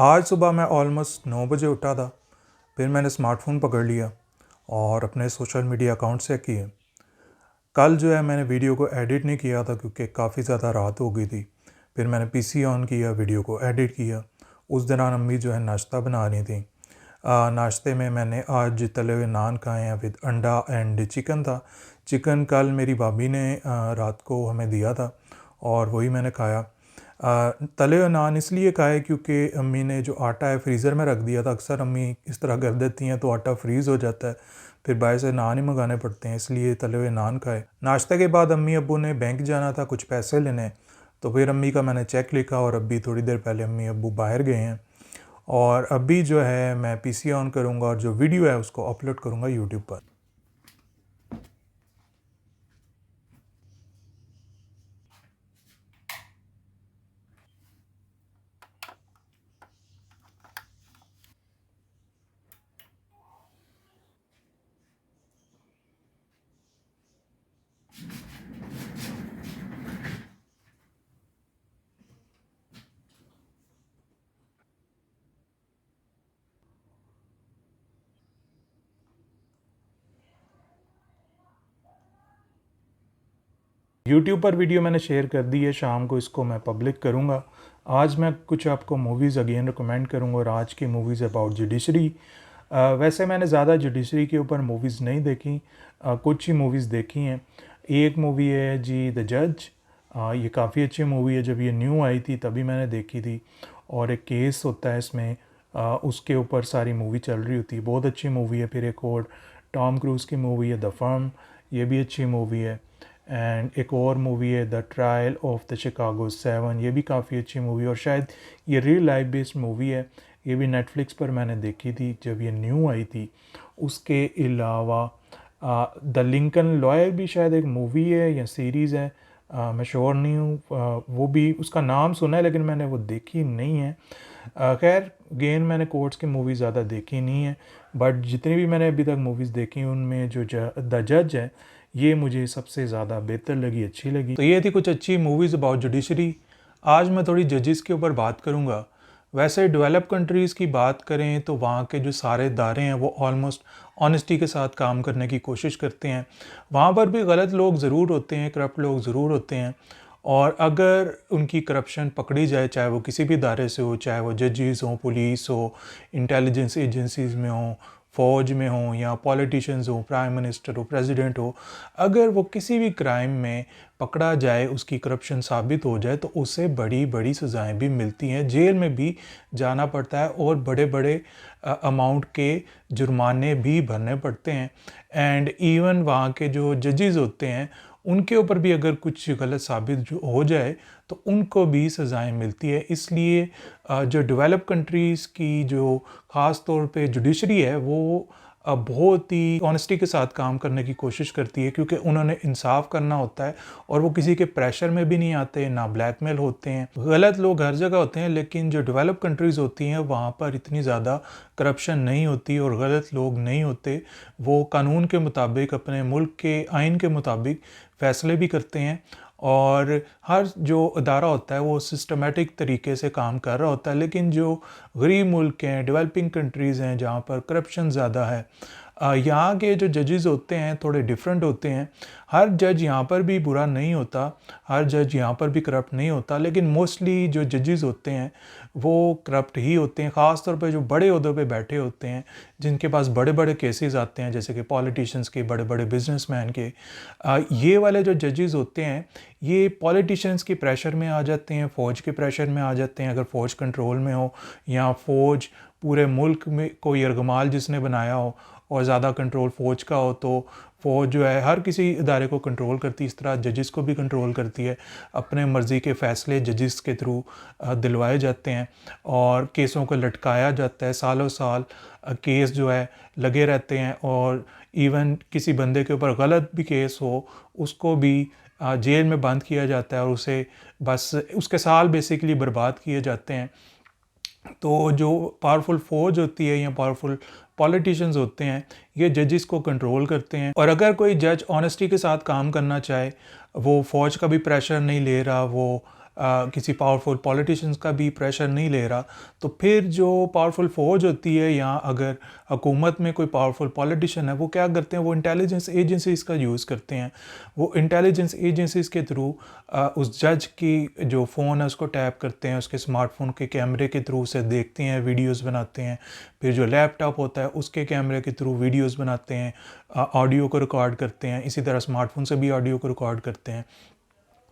आज सुबह मैं ऑलमोस्ट 9 बजे उठा था। फिर मैंने स्मार्टफ़ोन पकड़ लिया और अपने सोशल मीडिया अकाउंट चेक किए। कल जो है मैंने वीडियो को एडिट नहीं किया था क्योंकि काफ़ी ज़्यादा रात हो गई थी। फिर मैंने पीसी ऑन किया, वीडियो को एडिट किया। उस दौरान अम्मी जो है नाश्ता बना रही थी। नाश्ते में मैंने आज तले हुए नान खाए हैं विद अंडा एंड चिकन था। चिकन कल मेरी भाभी ने रात को हमें दिया था और वही मैंने खाया। तले हुए नान इसलिए खाए क्योंकि अम्मी ने जो आटा है फ्रीज़र में रख दिया था। अक्सर अम्मी इस तरह कर देती हैं तो आटा फ्रीज़ हो जाता है, फिर बाहर से नान ही मंगाने पड़ते हैं, इसलिए तले हुए नान खाए। नाश्ते के बाद अम्मी अब्बू ने बैंक जाना था कुछ पैसे लेने, तो फिर अम्मी का मैंने चेक लिखा और अभी थोड़ी देर पहले अम्मी अब्बू बाहर गए हैं। और अभी जो है मैं पीसी ऑन करूँगा और जो वीडियो है उसको अपलोड करूँगा यूट्यूब पर। यूट्यूब पर वीडियो मैंने शेयर कर दी है, शाम को इसको मैं पब्लिक करूँगा। आज मैं कुछ आपको मूवीज़ अगेन रिकमेंड करूँगा और आज की मूवीज़ अबाउट जुडिशरी। वैसे मैंने ज़्यादा जुडिशरी के ऊपर मूवीज़ नहीं देखी, कुछ ही मूवीज़ देखी हैं। एक मूवी है जी द जज, ये काफ़ी अच्छी मूवी है, जब ये न्यू आई थी तभी मैंने देखी थी। और एक केस होता है इसमें, उसके ऊपर सारी मूवी चल रही होती है, बहुत अच्छी मूवी है। फिर एक और टॉम क्रूज़ की मूवी है द फर्म, ये भी अच्छी मूवी है। एंड एक और मूवी है the trial of the Chicago 7, ये भी काफ़ी अच्छी मूवी है और शायद ये रियल लाइफ बेस्ड मूवी है। ये भी नेटफ्लिक्स पर मैंने देखी थी जब ये न्यू आई थी। उसके अलावा द लिंकन लॉयर भी शायद एक मूवी है या सीरीज़ है, मैं श्योर नहीं हूँ। वो भी उसका नाम सुना है लेकिन मैंने वो देखी नहीं है। खैर गेन मैंने कोर्ट्स की मूवी ज़्यादा देखी नहीं है, बट जितनी भी मैंने अभी तक मूवीज़ देखी उनमें जो द जज है ये मुझे सबसे ज़्यादा बेहतर लगी, अच्छी लगी। तो ये थी कुछ अच्छी मूवीज़ अबाउट जुडिशरी। आज मैं थोड़ी जजेस के ऊपर बात करूँगा। वैसे डेवलप कंट्रीज़ की बात करें तो वहाँ के जो सारे इदारे हैं वो ऑलमोस्ट ऑनेस्टी के साथ काम करने की कोशिश करते हैं। वहाँ पर भी गलत लोग ज़रूर होते हैं, करप्ट लोग ज़रूर होते हैं, और अगर उनकी करप्शन पकड़ी जाए, चाहे वो किसी भी इदारे से हो, चाहे वो जजेस हों, पुलिस हो, इंटेलिजेंस एजेंसीज़ में हो, फ़ौज में हो, या पॉलिटिशियंस हो, प्राइम मिनिस्टर हो, प्रेसिडेंट हो, अगर वो किसी भी क्राइम में पकड़ा जाए, उसकी करप्शन साबित हो जाए, तो उसे बड़ी बड़ी सज़ाएं भी मिलती हैं, जेल में भी जाना पड़ता है और बड़े बड़े अमाउंट के जुर्माने भी भरने पड़ते हैं। एंड इवन वहाँ के जो जजेस होते हैं उनके ऊपर भी अगर कुछ गलत साबित जो हो जाए तो उनको भी सज़ाएं मिलती है। इसलिए जो डेवलप कंट्रीज़ की जो ख़ास तौर पे जुडिशरी है वो बहुत ही ऑनेस्टी के साथ काम करने की कोशिश करती है, क्योंकि उन्होंने इंसाफ करना होता है और वो किसी के प्रेशर में भी नहीं आते, ना ब्लैकमेल होते हैं। गलत लोग हर जगह होते हैं, लेकिन जो डेवलप कंट्रीज़ होती हैं वहाँ पर इतनी ज़्यादा करप्शन नहीं होती और गलत लोग नहीं होते। वो कानून के मुताबिक, अपने मुल्क के आइन के मुताबिक फ़ैसले भी करते हैं और हर जो अदारा होता है वो सिस्टमेटिक तरीके से काम कर रहा होता है। लेकिन जो गरीब मुल्क हैं, डेवलपिंग कंट्रीज़ हैं, जहाँ पर करप्शन ज़्यादा है, यहाँ के जो जजेस होते हैं थोड़े डिफरेंट होते हैं। हर जज यहाँ पर भी बुरा नहीं होता, हर जज यहाँ पर भी करप्ट नहीं होता, लेकिन मोस्टली जो जजेस होते हैं वो करप्ट ही होते हैं। ख़ास तौर पे जो बड़े ओहदों पे बैठे होते हैं, जिनके पास बड़े बड़े केसेस आते हैं, जैसे कि पॉलिटिशियंस के, बड़े बड़े बिजनेसमैन के, ये वाले जो जजेस होते हैं ये पॉलिटिशियंस के प्रेशर में आ जाते हैं, फ़ौज के प्रेशर में आ जाते हैं। अगर फ़ौज कंट्रोल में हो या फ़ौज पूरे मुल्क में कोई यरगमाल जिसने बनाया हो और ज़्यादा कंट्रोल फ़ौज का हो, तो फ़ौज जो है हर किसी इदारे को कंट्रोल करती है, इस तरह जजेस को भी कंट्रोल करती है। अपने मर्ज़ी के फ़ैसले जजेस के थ्रू दिलवाए जाते हैं और केसों को लटकाया जाता है। सालों साल केस जो है लगे रहते हैं और इवन किसी बंदे के ऊपर गलत भी केस हो उसको भी जेल में बंद किया जाता है और उसे बस उसके साल बेसिकली बर्बाद किए जाते हैं। तो जो पावरफुल फ़ौज होती है या पावरफुल पॉलिटिशियंस होते हैं ये जजेस को कंट्रोल करते हैं। और अगर कोई जज ऑनेस्टी के साथ काम करना चाहे, वो फ़ौज का भी प्रेशर नहीं ले रहा, वो किसी पावरफुल पॉलिटिशियंस का भी प्रेशर नहीं ले रहा, तो फिर जो पावरफुल फ़ौज होती है या अगर हुकूमत में कोई पावरफुल पॉलिटिशियन है, वो क्या करते हैं, वो इंटेलिजेंस एजेंसीज़ का यूज़ करते हैं। वो इंटेलिजेंस एजेंसीज़ के थ्रू उस जज की जो फ़ोन है उसको टैप करते हैं, उसके स्मार्टफोन के कैमरे के थ्रू उसे देखते हैं, वीडियोस बनाते हैं। फिर जो लैपटॉप होता है उसके कैमरे के थ्रू वीडियोस बनाते हैं, ऑडियो को रिकॉर्ड करते हैं। इसी तरह स्मार्टफोन से भी ऑडियो को रिकॉर्ड करते हैं।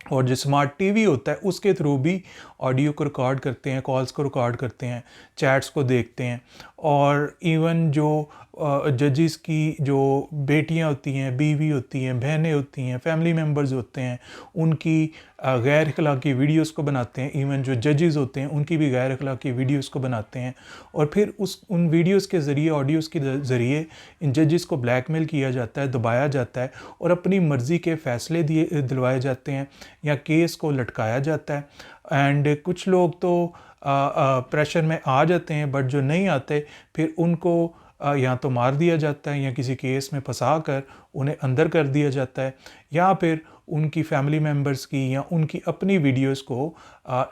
और जो स्मार्ट टीवी होता है उसके थ्रू भी ऑडियो को रिकॉर्ड करते हैं, कॉल्स को रिकॉर्ड करते हैं, चैट्स को देखते हैं। और इवन जो जजेस की जो बेटियां होती हैं, बीवी होती हैं, बहनें होती हैं, फैमिली मेम्बर्स होते हैं, उनकी गैर अखलाकी वीडियोस को बनाते हैं। इवन जो जजेस होते हैं उनकी भी गैर अखलाकी वीडियोस को बनाते हैं। और फिर उन वीडियोस के ज़रिए, ऑडियोस के ज़रिए इन जजेस को ब्लैकमेल किया जाता है, दबाया जाता है और अपनी मर्ज़ी के फ़ैसले दिलवाए जाते हैं या केस को लटकाया जाता है। एंड कुछ लोग तो प्रेशर में आ जाते हैं, बट जो नहीं आते फिर उनको या तो मार दिया जाता है या किसी केस में फंसा कर उन्हें अंदर कर दिया जाता है, या फिर उनकी फैमिली मेम्बर्स की या उनकी अपनी वीडियोस को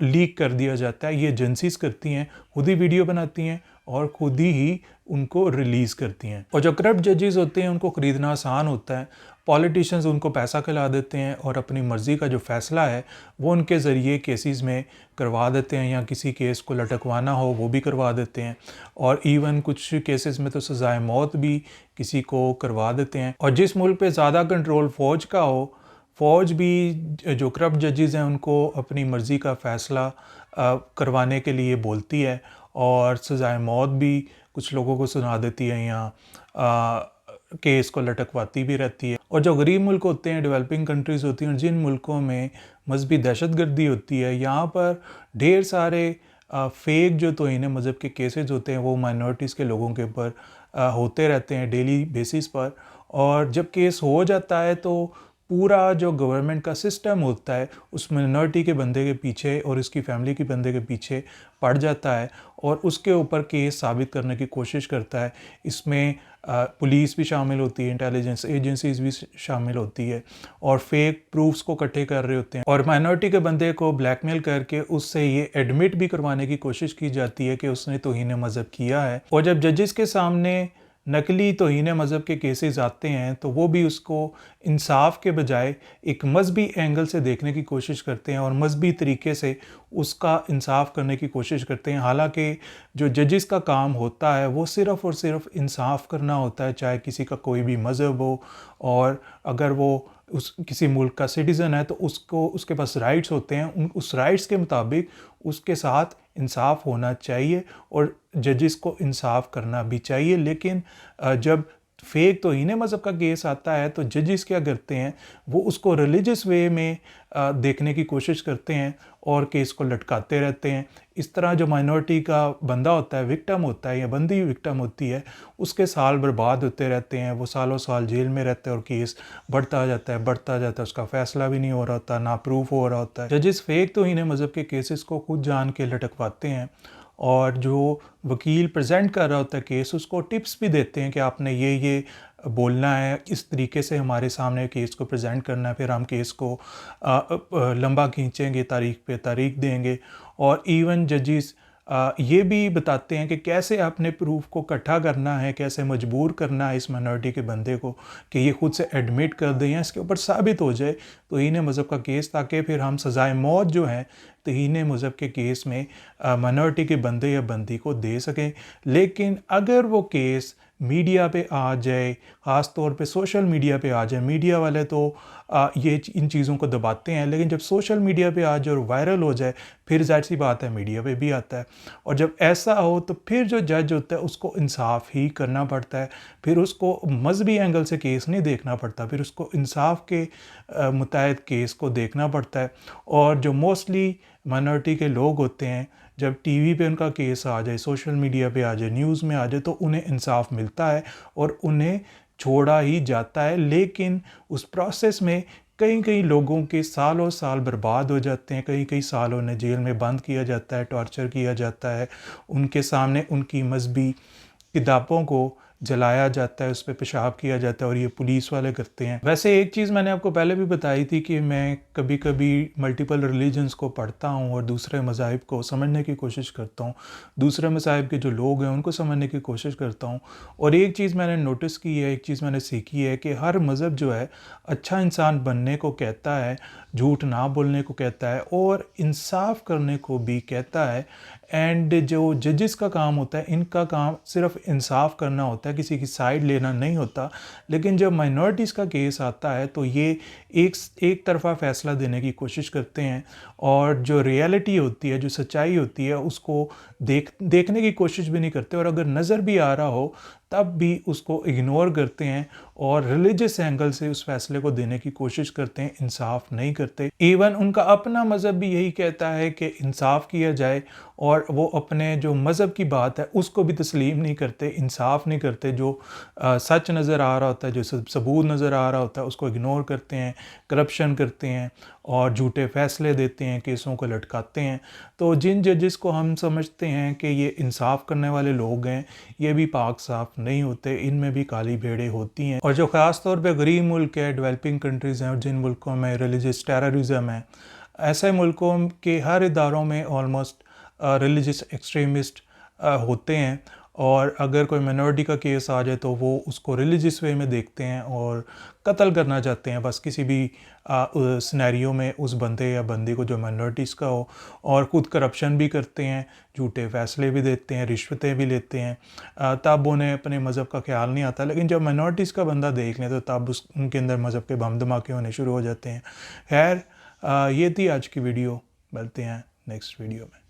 लीक कर दिया जाता है। ये एजेंसीज़ करती हैं, खुद ही वीडियो बनाती हैं और खुद ही उनको रिलीज़ करती हैं। और जो करप्ट जजेस होते हैं उनको ख़रीदना आसान होता है। पॉलिटिशियंस उनको पैसा खिला देते हैं और अपनी मर्ज़ी का जो फ़ैसला है वो उनके ज़रिए केसेस में करवा देते हैं, या किसी केस को लटकवाना हो वो भी करवा देते हैं। और इवन कुछ केसेस में तो सज़ाए मौत भी किसी को करवा देते हैं। और जिस मुल्क पे ज़्यादा कंट्रोल फ़ौज का हो, फ़ौज भी जो करप्ट जजेस हैं उनको अपनी मर्ज़ी का फ़ैसला करवाने के लिए बोलती है और सज़ाए मौत भी कुछ लोगों को सुना देती है या केस को लटकवाती भी रहती है। और जो गरीब मुल्क होते हैं, डेवलपिंग कंट्रीज़ होती हैं, और जिन मुल्कों में मजहबी दहशतगर्दी होती है, यहाँ पर ढेर सारे फेक जो तौहीन मज़हब के केसेस होते हैं वो माइनॉरिटीज़ के लोगों के ऊपर होते रहते हैं डेली बेसिस पर। और जब केस हो जाता है तो पूरा जो गवर्नमेंट का सिस्टम होता है उस मिनॉरिटी के बंदे के पीछे और उसकी फैमिली के बंदे के पीछे पड़ जाता है और उसके ऊपर केस साबित करने की कोशिश करता है। इसमें पुलिस भी शामिल होती है, इंटेलिजेंस एजेंसीज भी शामिल होती है और फेक प्रूफ्स को इकट्ठे कर रहे होते हैं। और माइनॉरिटी के बंदे को ब्लैकमेल करके उससे ये एडमिट भी करवाने की कोशिश की जाती है कि उसने तौहीन मज़हब किया है। और जब जजेस के सामने नकली तौहीन मज़हब के केसेस आते हैं तो वो भी उसको इंसाफ के बजाय एक मजहबी एंगल से देखने की कोशिश करते हैं और मजहबी तरीके से उसका इंसाफ करने की कोशिश करते हैं। हालांकि जो जजेस का काम होता है वो सिर्फ़ और सिर्फ इंसाफ करना होता है, चाहे किसी का कोई भी मज़हब हो। और अगर वो किसी मुल्क का सिटीज़न है तो उसको उसके पास राइट्स होते हैं, उस राइट्स के मुताबिक उसके साथ इंसाफ होना चाहिए और जजेस को इंसाफ करना भी चाहिए। लेकिन जब फेक तौहीन मज़हब का केस आता है तो जजेस क्या करते हैं, वो उसको रिलीजियस वे में देखने की कोशिश करते हैं और केस को लटकाते रहते हैं। इस तरह जो माइनॉरिटी का बंदा होता है, विक्टिम होता है या बंदी विक्टिम होती है, उसके साल बर्बाद होते रहते हैं, वो सालों साल जेल में रहते हैं और केस बढ़ता जाता है, उसका फ़ैसला भी नहीं हो रहा होता, ना प्रूफ हो रहा होता है। जजेस फेक तौहीन मज़हब के केसेस को खुद जान के लटकवाते हैं और जो वकील प्रेजेंट कर रहा होता है केस उसको टिप्स भी देते हैं कि आपने ये बोलना है, इस तरीके से हमारे सामने केस को प्रेजेंट करना है, फिर हम केस को लंबा खींचेंगे, तारीख पे तारीख देंगे। और इवन जजेस ये भी बताते हैं कि कैसे अपने प्रूफ को इकट्ठा करना है, कैसे मजबूर करना है इस माइनॉरिटी के बंदे को कि ये खुद से एडमिट कर दें या इसके ऊपर साबित हो जाए तौहीन मज़हब का केस, ताकि फिर हम सज़ाए मौत जो है तौहीन मज़हब के केस में माइनॉरिटी के बंदे या बंदी को दे सकें। लेकिन अगर वो केस मीडिया पे आ जाए, ख़ास तौर पे सोशल मीडिया पे आ जाए, मीडिया वाले तो ये इन चीज़ों को दबाते हैं, लेकिन जब सोशल मीडिया पे आ जाए और वायरल हो जाए फिर ज़ाहिर सी बात है मीडिया पे भी आता है। और जब ऐसा हो तो फिर जो जज होता है उसको इंसाफ ही करना पड़ता है, फिर उसको मजहबी एंगल से केस नहीं देखना पड़ता, फिर उसको इंसाफ के मुताबिक केस को देखना पड़ता है। और जो मोस्टली माइनॉरिटी के लोग होते हैं, जब टीवी पे उनका केस आ जाए, सोशल मीडिया पे आ जाए, न्यूज़ में आ जाए तो उन्हें इंसाफ मिलता है और उन्हें छोड़ा ही जाता है। लेकिन उस प्रोसेस में कई कई लोगों के सालों साल बर्बाद हो जाते हैं, कई कई साल उन्हें जेल में बंद किया जाता है, टॉर्चर किया जाता है, उनके सामने उनकी मजहबी किताबों को जलाया जाता है, उस पर पेशाब किया जाता है और ये पुलिस वाले करते हैं। वैसे एक चीज़ मैंने आपको पहले भी बताई थी कि मैं कभी कभी मल्टीपल रिलीजन्स को पढ़ता हूँ और दूसरे मज़ाहिब को समझने की कोशिश करता हूँ, दूसरे मज़ाहिब के जो लोग हैं उनको समझने की कोशिश करता हूँ। और एक चीज़ मैंने नोटिस की है, एक चीज़ मैंने सीखी है कि हर मज़हब जो है अच्छा इंसान बनने को कहता है, झूठ ना बोलने को कहता है और इंसाफ करने को भी कहता है। एंड जो जजेस का काम होता है, इनका काम सिर्फ इंसाफ करना होता है, किसी की साइड लेना नहीं होता। लेकिन जब माइनॉरिटीज़ का केस आता है तो ये एक तरफ़ा फ़ैसला देने की कोशिश करते हैं और जो रियलिटी होती है, जो सच्चाई होती है, उसको देखने की कोशिश भी नहीं करते। और अगर नज़र भी आ रहा हो तब भी उसको इग्नोर करते हैं और रिलीजियस एंगल से उस फैसले को देने की कोशिश करते हैं, इंसाफ नहीं करते। इवन उनका अपना मज़हब भी यही कहता है कि इंसाफ किया जाए और वो अपने जो मज़हब की बात है उसको भी तस्लीम नहीं करते, इंसाफ नहीं करते। जो सच नज़र आ रहा होता है, जो सबूत नज़र आ रहा होता है, उसको इग्नोर करते हैं, करप्शन करते हैं और झूठे फैसले देते हैं, केसों को लटकाते हैं। तो जिन जजेस को हम समझते हैं कि ये इंसाफ करने वाले लोग हैं, ये भी पाक साफ नहीं होते, इनमें भी काली भेड़ें होती हैं। और जो ख़ास तौर पे गरीब मुल्क है, डेवलपिंग कंट्रीज़ हैं और जिन मुल्कों में रिलीजियस टेररिज्म है, ऐसे मुल्कों के हर इदारों में ऑलमोस्ट रिलीजियस एक्सट्रीमिस्ट होते हैं। और अगर कोई मिनॉरिटी का केस आ जाए तो वो उसको रिलीजियस वे में देखते हैं और कत्ल करना चाहते हैं बस किसी भी सिनेरियो में उस बंदे या बंदी को जो माइनॉरिटीज़ का हो। और ख़ुद करप्शन भी करते हैं, झूठे फैसले भी देते हैं, रिश्वतें भी लेते हैं। तब उन्हें अपने मज़हब का ख्याल नहीं आता, लेकिन जब माइनॉरिटीज़ का बंदा देख लें तो तब उनके अंदर मज़हब के बम धमाके होने शुरू हो जाते हैं। खैर, ये थी आज की वीडियो, मिलते हैं नेक्स्ट वीडियो में।